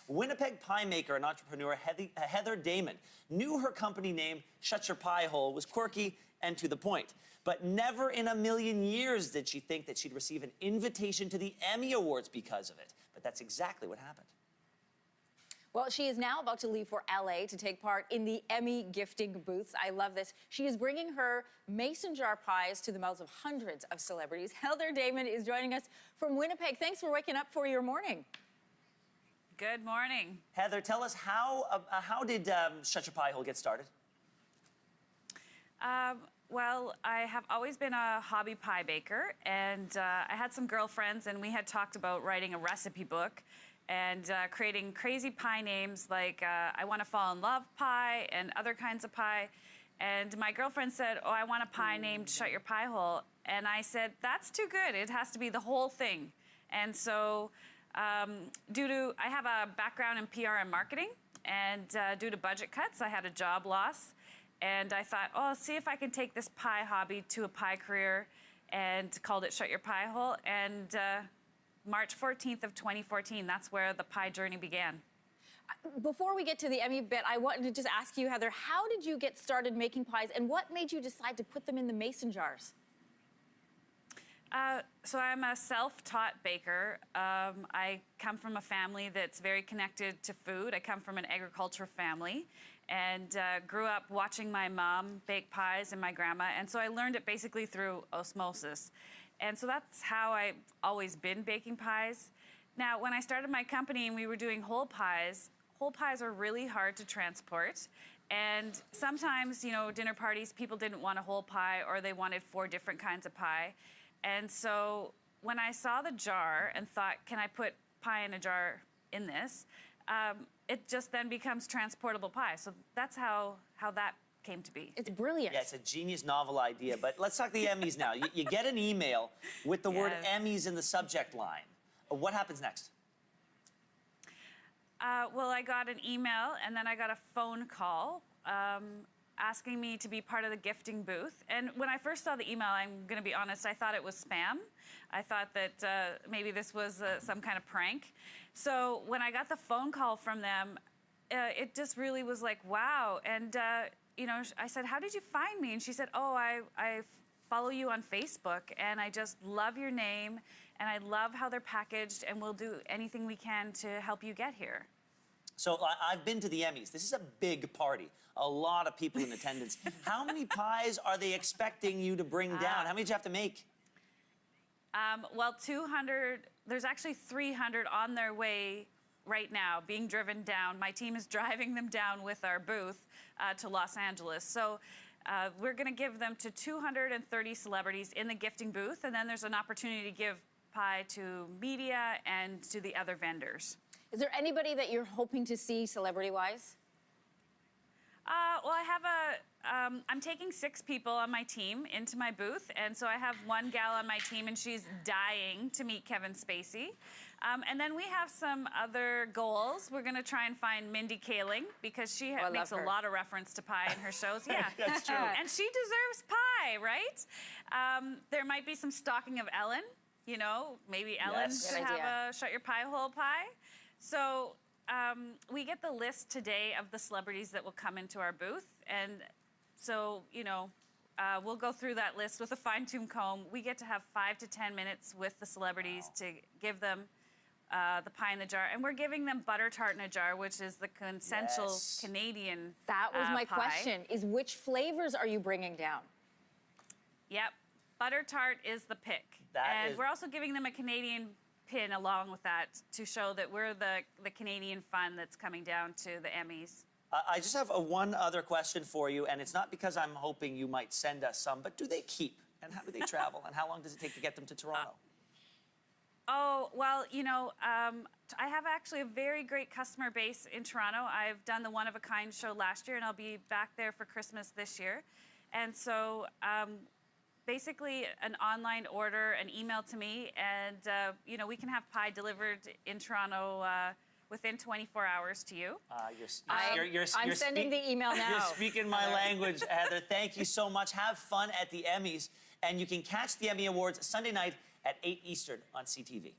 Winnipeg pie maker and entrepreneur Heather Damon knew her company name, Shut Your Pie Hole, was quirky and to the point. But never in a million years did she think that she'd receive an invitation to the Emmy Awards because of it. But that's exactly what happened. Well, she is now about to leave for LA to take part in the Emmy gifting booths. I love this. She is bringing her mason jar pies to the mouths of hundreds of celebrities. Heather Damon is joining us from Winnipeg. Thanks for waking up for your morning. Good morning. Heather, tell us how did Shut Your Pie Hole get started? Well, I have always been a hobby pie baker, and I had some girlfriends, and we had talked about writing a recipe book and creating crazy pie names like I Want to Fall in Love pie and other kinds of pie. And my girlfriend said, oh, I want a pie named Shut Your Pie Hole. And I said, that's too good. It has to be the whole thing. And so I have a background in PR and marketing, and due to budget cuts, I had a job loss. And I thought, oh, I'll see if I can take this pie hobby to a pie career, and called it Shut Your Pie Hole. And March 14th of 2014, that's where the pie journey began. Before we get to the Emmy bit, I wanted to just ask you, Heather, how did you get started making pies, and what made you decide to put them in the mason jars? So I'm a self-taught baker. I come from a family that's very connected to food. I come from an agriculture family and grew up watching my mom bake pies and my grandma. And so I learned it basically through osmosis. And so that's how I've always been baking pies. Now, when I started my company and we were doing whole pies are really hard to transport. And sometimes, you know, dinner parties, people didn't want a whole pie, or they wanted 4 different kinds of pie. And so when I saw the jar and thought, can I put pie in a jar in this? It just then becomes transportable pie. So that's how that came to be. It's brilliant. Yeah, it's a genius, novel idea. But let's talk the Emmys now. You get an email with the word Emmys in the subject line. What happens next? Well, I got an email, and then I got a phone call asking me to be part of the gifting booth. And when I first saw the email, I'm going to be honest, I thought it was spam. I thought that maybe this was some kind of prank. So when I got the phone call from them, it just really was like, wow. And, you know, I said, how did you find me? And she said, oh, I follow you on Facebook, and I just love your name, and I love how they're packaged, and we'll do anything we can to help you get here. So I've been to the Emmys. This is a big party. A lot of people in attendance. How many pies are they expecting you to bring down? How many did you have to make? Well, 200. There's actually 300 on their way right now, being driven down. My team is driving them down with our booth to Los Angeles. So we're going to give them to 230 celebrities in the gifting booth, and then there's an opportunity to give pie to media and to the other vendors. Is there anybody that you're hoping to see celebrity-wise? Well, I have I'm taking 6 people on my team into my booth, and so I have one gal on my team, and she's dying to meet Kevin Spacey. And then we have some other goals. We're going to try and find Mindy Kaling, because she makes a lot of reference to pie in her shows. Yeah, that's true. And she deserves pie, right? There might be some stalking of Ellen. You know, maybe Ellen could have a Shut Your Pie Hole pie. So we get the list today of the celebrities that will come into our booth. And so, you know, we'll go through that list with a fine-tooth comb. We get to have 5 to 10 minutes with the celebrities to give them the pie in the jar. And we're giving them butter tart in a jar, which is the quintessential Canadian That was my pie. question, is which flavors are you bringing down? Yep. Butter tart is the pick. We're also giving them a Canadian pin along with that to show that we're the Canadian fun that's coming down to the Emmys. I just have one other question for you, and it's not because I'm hoping you might send us some, but do they keep? And how do they travel? And how long does it take to get them to Toronto? Oh, well, you know, I have actually a very great customer base in Toronto. I've done the One of a Kind show last year, and I'll be back there for Christmas this year. And so basically an online order, an email to me, and, you know, we can have pie delivered in Toronto within 24 hours to you. I'm sending the email now. You're speaking my language, Heather. Thank you so much. Have fun at the Emmys. And you can catch the Emmy Awards Sunday night at 8 Eastern on CTV.